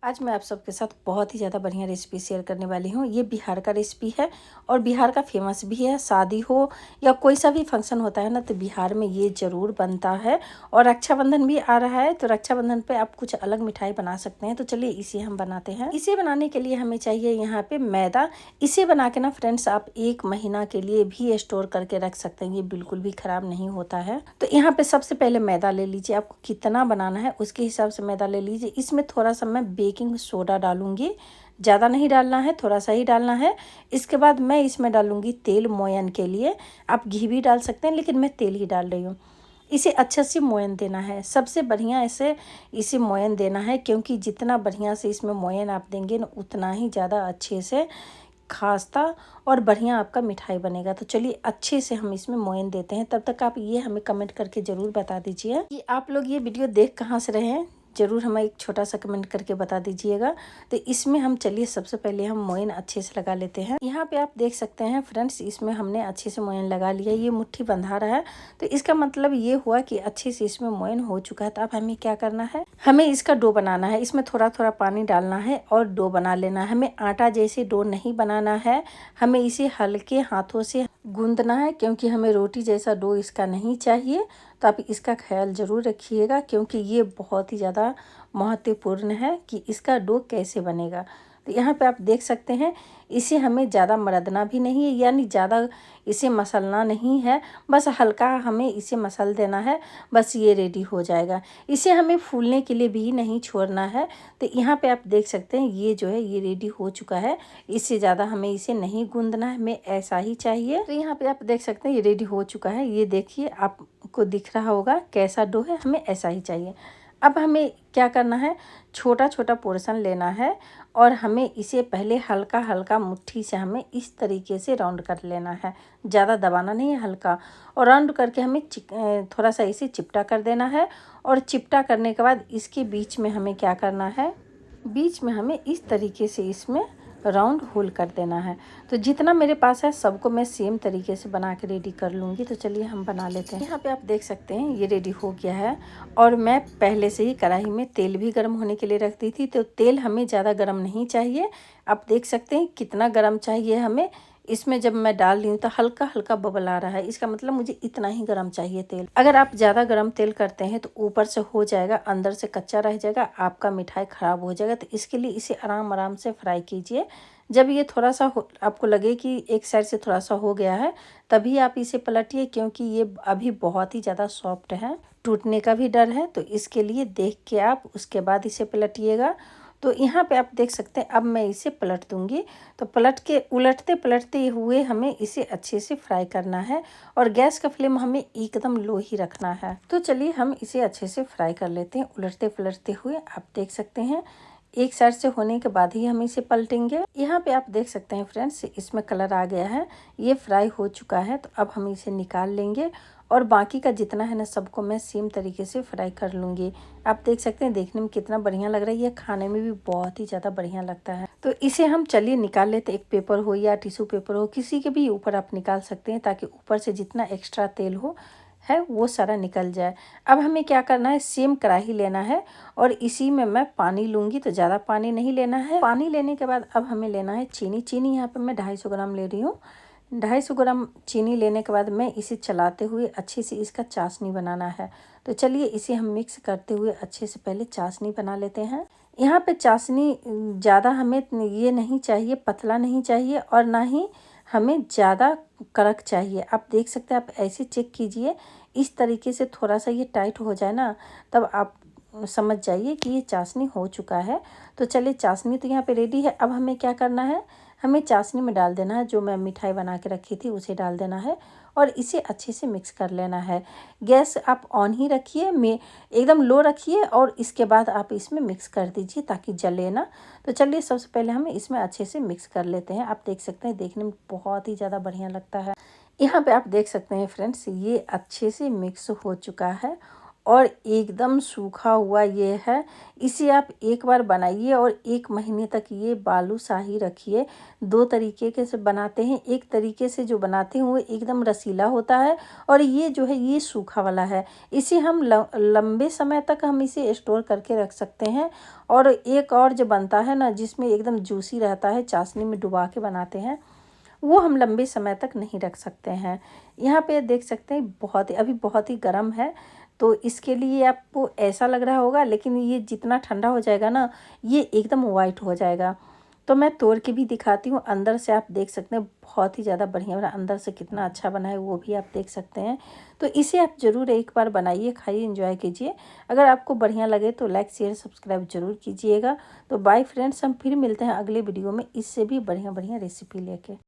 आज मैं आप सबके साथ बहुत ही ज़्यादा बढ़िया रेसिपी शेयर करने वाली हूँ। ये बिहार का रेसिपी है और बिहार का फेमस भी है। शादी हो या कोई सा भी फंक्शन होता है ना, तो बिहार में ये ज़रूर बनता है। और रक्षाबंधन भी आ रहा है, तो रक्षाबंधन पे आप कुछ अलग मिठाई बना सकते हैं। तो चलिए इसे हम बनाते हैं। इसे बनाने के लिए हमें चाहिए यहाँ पे मैदा। इसे बना के ना फ्रेंड्स, आप 1 महीना के लिए भी स्टोर करके रख सकते हैं। ये बिल्कुल भी ख़राब नहीं होता है। तो यहाँ पे सबसे पहले मैदा ले लीजिए। आपको कितना बनाना है उसके हिसाब से मैदा ले लीजिए। इसमें थोड़ा सा मैं बेकिंग सोडा डालूंगी, ज़्यादा नहीं डालना है, थोड़ा सा ही डालना है। इसके बाद मैं इसमें डालूंगी तेल मोयन के लिए। आप घी भी डाल सकते हैं, लेकिन मैं तेल ही डाल रही हूँ। इसे अच्छे से मोयन देना है। सबसे बढ़िया इसे मोयन देना है, क्योंकि जितना बढ़िया से इसमें मोयन आप देंगे ना, उतना ही ज़्यादा अच्छे से खास्ता और बढ़िया आपका मिठाई बनेगा। तो चलिए अच्छे से हम इसमें मोयन देते हैं। तब तक आप ये हमें कमेंट करके ज़रूर बता दीजिए कि आप लोग ये वीडियो देख कहाँ से रहे हैं। ज़रूर हमें एक छोटा सा कमेंट करके बता दीजिएगा। तो इसमें हम चलिए सबसे पहले हम मोयन अच्छे से लगा लेते हैं। यहाँ पे आप देख सकते हैं फ्रेंड्स, इसमें हमने अच्छे से मोयन लगा लिया। ये मुट्ठी बंधा रहा है, तो इसका मतलब ये हुआ कि अच्छे से इसमें मोयन हो चुका है। तो अब हमें क्या करना है, हमें इसका डो बनाना है। इसमें थोड़ा थोड़ा पानी डालना है और डो बना लेना है। हमें आटा जैसे डो नहीं बनाना है, हमें इसे हल्के हाथों से गूंदना है, क्योंकि हमें रोटी जैसा डो इसका नहीं चाहिए। तो आप इसका ख्याल ज़रूर रखिएगा, क्योंकि ये बहुत ही ज़्यादा महत्वपूर्ण है कि इसका डो कैसे बनेगा। तो यहाँ पे आप देख सकते हैं, इसे हमें ज़्यादा मरदना भी नहीं है, यानी ज़्यादा इसे मसलना नहीं है। बस हल्का हमें इसे मसल देना है, बस ये रेडी हो जाएगा। इसे हमें फूलने के लिए भी नहीं छोड़ना है। तो यहाँ पे आप देख सकते हैं, ये जो है ये रेडी हो चुका है। इससे ज़्यादा हमें इसे नहीं गूंदना है, हमें ऐसा ही चाहिए। तो यहाँ पे आप देख सकते हैं ये रेडी हो चुका है। ये देखिए, आपको दिख रहा होगा कैसा डो है, हमें ऐसा ही चाहिए। अब हमें क्या करना है, छोटा छोटा पोर्शन लेना है और हमें इसे पहले हल्का हल्का मुट्ठी से हमें इस तरीके से राउंड कर लेना है। ज़्यादा दबाना नहीं है, हल्का। और राउंड करके हमें थोड़ा सा इसे चिपटा कर देना है। और चिपटा करने के बाद इसके बीच में हमें क्या करना है, बीच में हमें इस तरीके से इसमें राउंड होल कर देना है। तो जितना मेरे पास है सबको मैं सेम तरीके से बना के रेडी कर लूँगी। तो चलिए हम बना लेते हैं। यहाँ पे आप देख सकते हैं ये रेडी हो गया है। और मैं पहले से ही कढ़ाई में तेल भी गर्म होने के लिए रख दी थी। तो तेल हमें ज़्यादा गर्म नहीं चाहिए। आप देख सकते हैं कितना गर्म चाहिए हमें। इसमें जब मैं डाल रही हूँ तो हल्का हल्का बबल आ रहा है, इसका मतलब मुझे इतना ही गर्म चाहिए तेल। अगर आप ज़्यादा गर्म तेल करते हैं तो ऊपर से हो जाएगा, अंदर से कच्चा रह जाएगा, आपका मिठाई ख़राब हो जाएगा। तो इसके लिए इसे आराम आराम से फ्राई कीजिए। जब ये थोड़ा सा आपको लगे कि एक साइड से थोड़ा सा हो गया है, तभी आप इसे पलटिए, क्योंकि ये अभी बहुत ही ज़्यादा सॉफ्ट है, टूटने का भी डर है। तो इसके लिए देख के आप उसके बाद इसे पलटिएगा। तो यहाँ पे आप देख सकते हैं, अब मैं इसे पलट दूंगी। तो पलट के उलटते पलटते हुए हमें इसे अच्छे से फ्राई करना है। और गैस का फ्लेम हमें एकदम लो ही रखना है। तो चलिए हम इसे अच्छे से फ्राई कर लेते हैं, उलटते पलटते हुए। आप देख सकते हैं एक साइड से होने के बाद ही हम इसे पलटेंगे। यहाँ पे आप देख सकते हैं फ्रेंड्स, इसमें कलर आ गया है, ये फ्राई हो चुका है। तो अब हम इसे निकाल लेंगे और बाकी का जितना है ना, सबको मैं सेम तरीके से फ्राई कर लूँगी। आप देख सकते हैं देखने में कितना बढ़िया लग रहा है, ये खाने में भी बहुत ही ज़्यादा बढ़िया लगता है। तो इसे हम चलिए निकाल लेते। एक पेपर हो या टिश्यू पेपर हो, किसी के भी ऊपर आप निकाल सकते हैं, ताकि ऊपर से जितना एक्स्ट्रा तेल हो है वो सारा निकल जाए। अब हमें क्या करना है, सेम कढ़ाई लेना है और इसी में मैं पानी लूँगी। तो ज़्यादा पानी नहीं लेना है। पानी लेने के बाद अब हमें लेना है चीनी। चीनी यहाँ पे मैं 250 ग्राम ले रही हूँ। 250 ग्राम चीनी लेने के बाद मैं इसे चलाते हुए अच्छे से इसका चाशनी बनाना है। तो चलिए इसे हम मिक्स करते हुए अच्छे से पहले चाशनी बना लेते हैं। यहाँ पे चाशनी ज़्यादा हमें ये नहीं चाहिए, पतला नहीं चाहिए, और ना ही हमें ज़्यादा कड़क चाहिए। आप देख सकते हैं, आप ऐसे चेक कीजिए, इस तरीके से थोड़ा सा ये टाइट हो जाए ना, तब आप समझ जाइए कि ये चाशनी हो चुका है। तो चलिए चाशनी तो यहाँ पे रेडी है। अब हमें क्या करना है, हमें चाशनी में डाल देना है, जो मैं मिठाई बना के रखी थी उसे डाल देना है और इसे अच्छे से मिक्स कर लेना है। गैस आप ऑन ही रखिए, में एकदम लो रखिए, और इसके बाद आप इसमें मिक्स कर दीजिए ताकि जले ना। तो चलिए सबसे पहले हम इसमें अच्छे से मिक्स कर लेते हैं। आप देख सकते हैं देखने में बहुत ही ज़्यादा बढ़िया लगता है। यहाँ पे आप देख सकते हैं फ्रेंड्स, ये अच्छे से मिक्स हो चुका है और एकदम सूखा हुआ ये है। इसे आप एक बार बनाइए और 1 महीने तक ये बालूशाही रखिए। 2 तरीके के से बनाते हैं। एक तरीके से जो बनाते हैं वो एकदम रसीला होता है और ये जो है ये सूखा वाला है। इसे हम लंबे समय तक हम इसे स्टोर करके रख सकते हैं। और एक और जो बनता है ना, जिसमें एकदम जूसी रहता है, चाशनी में डुबा के बनाते हैं, वो हम लंबे समय तक नहीं रख सकते हैं। यहाँ पे देख सकते हैं अभी बहुत ही गर्म है, तो इसके लिए आपको ऐसा लग रहा होगा, लेकिन ये जितना ठंडा हो जाएगा ना, ये एकदम वाइट हो जाएगा। तो मैं तोड़ के भी दिखाती हूँ। अंदर से आप देख सकते हैं बहुत ही ज़्यादा बढ़िया बना, अंदर से कितना अच्छा बना है वो भी आप देख सकते हैं। तो इसे आप ज़रूर एक बार बनाइए, खाइए, एंजॉय कीजिए। अगर आपको बढ़िया लगे तो लाइक शेयर सब्सक्राइब जरूर कीजिएगा। तो बाय फ्रेंड्स, हम फिर मिलते हैं अगले वीडियो में इससे भी बढ़िया बढ़िया रेसिपी लेके।